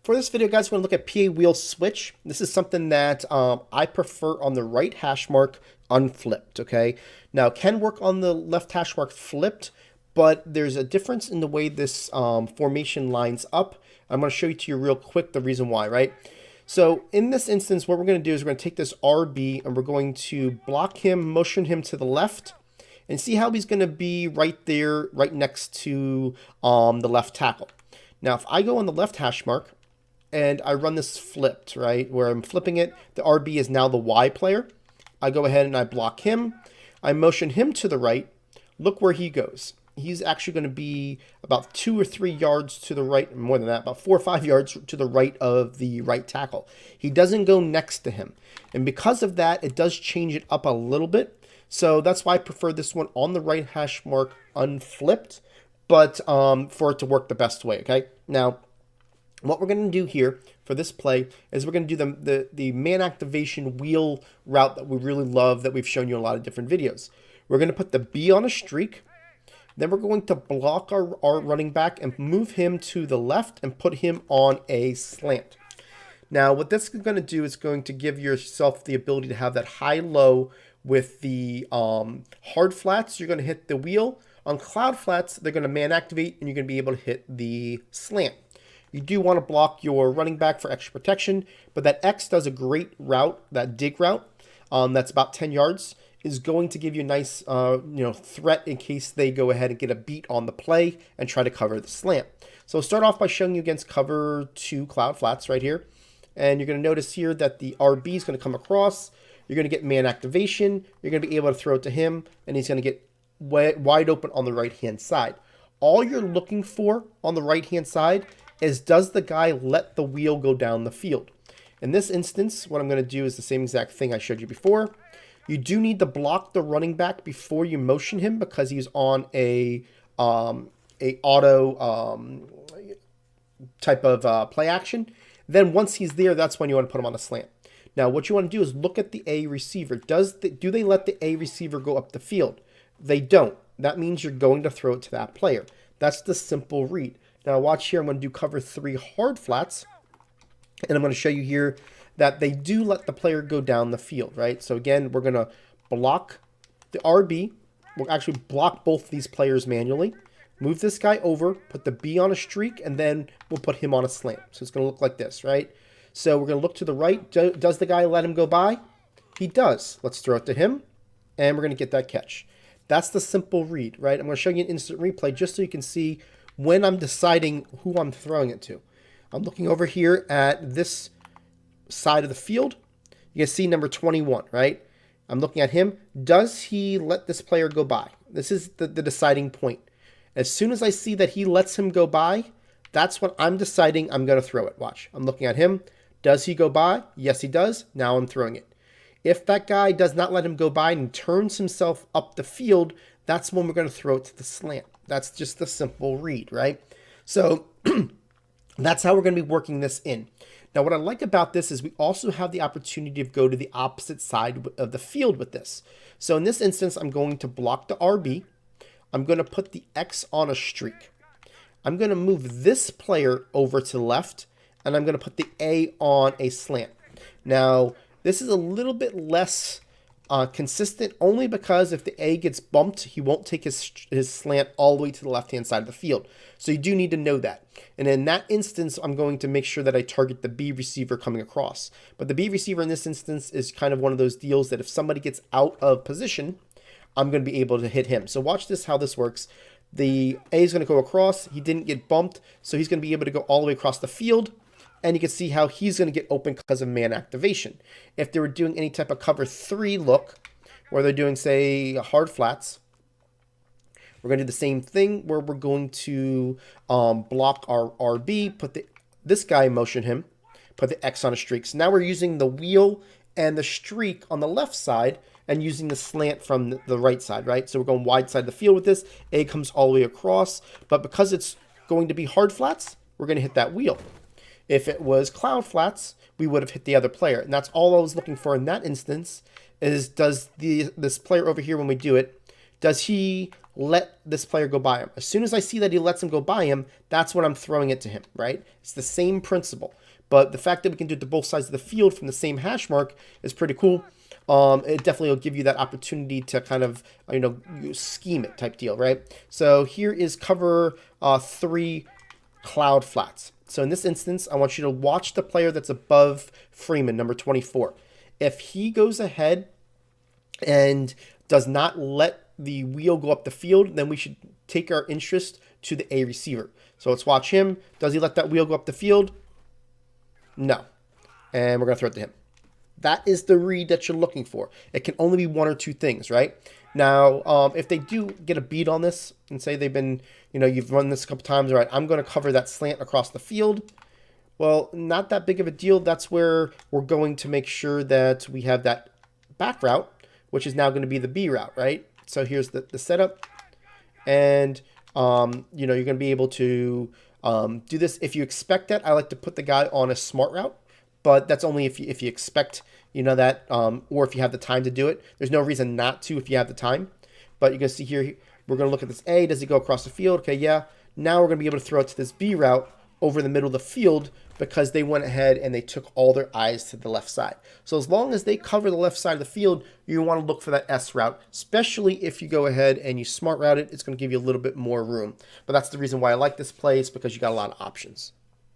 For this video, guys, we're going to look at PA wheel switch. This is something that I prefer on the right hash mark unflipped, okay? Now, it can work on the left hash mark flipped, but there's a difference in the way this formation lines up. I'm going to show you to you real quick the reason why, right? So in this instance, what we're going to do is we're going to take this RB and we're going to block him, motion him to the left, and see how he's going to be right there, right next to the left tackle. Now, if I go on the left hash mark, and I run this flipped, right, where I'm flipping it, the RB is now the Y player. I go ahead and I block him. I motion him to the right. Look where he goes. He's actually going to be about 2 or 3 yards to the right, more than that, about 4 or 5 yards to the right of the right tackle. He doesn't go next to him. And because of that, it does change it up a little bit. So that's why I prefer this one on the right hash mark unflipped, but for it to work the best way, okay? Now, what we're going to do here for this play is we're going to do the man activation wheel route that we really love, that we've shown you in a lot of different videos. We're going to put the B on a streak. Then we're going to block our running back and move him to the left and put him on a slant. Now, what this is going to do is going to give yourself the ability to have that high-low with the hard flats. You're going to hit the wheel. On cloud flats, they're going to man activate, and you're going to be able to hit the slant. You do want to block your running back for extra protection, but that X does a great route, that dig route, that's about 10 yards, is going to give you a nice threat in case they go ahead and get a beat on the play and try to cover the slant. So I'll start off by showing you against cover 2 cloud flats right here. And you're going to notice here that the RB is going to come across. You're going to get man activation. You're going to be able to throw it to him, and he's going to get wide open on the right-hand side. All you're looking for on the right-hand side is, does the guy let the wheel go down the field? In this instance, what I'm going to do is the same exact thing I showed you before. You do need to block the running back before you motion him because he's on a auto type of play action. Then once he's there, that's when you want to put him on a slant. Now, what you want to do is look at the A receiver. Do they let the A receiver go up the field? They don't. That means you're going to throw it to that player. That's the simple read. Now watch here, I'm going to do cover 3 hard flats, and I'm going to show you here that they do let the player go down the field, right? So again, we're going to block the RB. We'll actually block both these players manually. Move this guy over, put the B on a streak, and then we'll put him on a slant. So it's going to look like this, right? So we're going to look to the right. Does the guy let him go by? He does. Let's throw it to him, and we're going to get that catch. That's the simple read, right? I'm going to show you an instant replay just so you can see when I'm deciding who I'm throwing it to. I'm looking over here at this side of the field. You can see number 21, right? I'm looking at him. Does he let this player go by? This is the deciding point. As soon as I see that he lets him go by, that's when I'm deciding I'm going to throw it. Watch. I'm looking at him. Does he go by? Yes, he does. Now I'm throwing it. If that guy does not let him go by and turns himself up the field, that's when we're going to throw it to the slant. That's just the simple read, right? So that's how we're going to be working this in. Now, what I like about this is we also have the opportunity to go to the opposite side of the field with this. So in this instance, I'm going to block the RB. I'm going to put the X on a streak. I'm going to move this player over to the left, and I'm going to put the A on a slant. Now, this is a little bit less consistent only because if the A gets bumped, he won't take his slant all the way to the left-hand side of the field. So you do need to know that. And in that instance, I'm going to make sure that I target the B receiver coming across. But the B receiver in this instance is kind of one of those deals that if somebody gets out of position, I'm going to be able to hit him. So watch this, how this works. The A is going to go across. He didn't get bumped, so he's going to be able to go all the way across the field. And you can see how he's going to get open because of man activation. If they were doing any type of cover 3 look, where they're doing, say, hard flats, we're going to do the same thing where we're going to block our RB, put this guy, motion him, put the X on a streak. So now we're using the wheel and the streak on the left side and using the slant from the right side, right? So we're going wide side of the field with this. A comes all the way across, but because it's going to be hard flats, we're going to hit that wheel. If it was cloud flats, we would have hit the other player. And that's all I was looking for in that instance is, does this player over here, when we do it, Does he let this player go by him? As soon as I see that he lets him go by him, that's when I'm throwing it to him, right? It's the same principle. But the fact that we can do it to both sides of the field from the same hash mark is pretty cool. It definitely will give you that opportunity to kind of, you scheme it type deal, right? So here is cover 3 cloud flats. So in this instance, I want you to watch the player that's above Freeman, number 24. If he goes ahead and does not let the wheel go up the field, then we should take our interest to the A receiver. So let's watch him. Does he let that wheel go up the field? No. And we're going to throw it to him. That is the read that you're looking for. It can only be one or two things, right? Now, if they do get a beat on this and say they've been, you've run this a couple times, all right, I'm going to cover that slant across the field. Well, not that big of a deal. That's where we're going to make sure that we have that back route, which is now going to be the B route, right? So here's the setup. And, you're going to be able to do this. If you expect that, I like to put the guy on a smart route. But that's only if you expect, that, or if you have the time to do it. There's no reason not to if you have the time. But you can see here, we're going to look at this A. Does he go across the field? Okay, yeah. Now we're going to be able to throw it to this B route over the middle of the field because they went ahead and they took all their eyes to the left side. So as long as they cover the left side of the field, you want to look for that S route, especially if you go ahead and you smart route it. It's going to give you a little bit more room. But that's the reason why I like this play, is because you got a lot of options.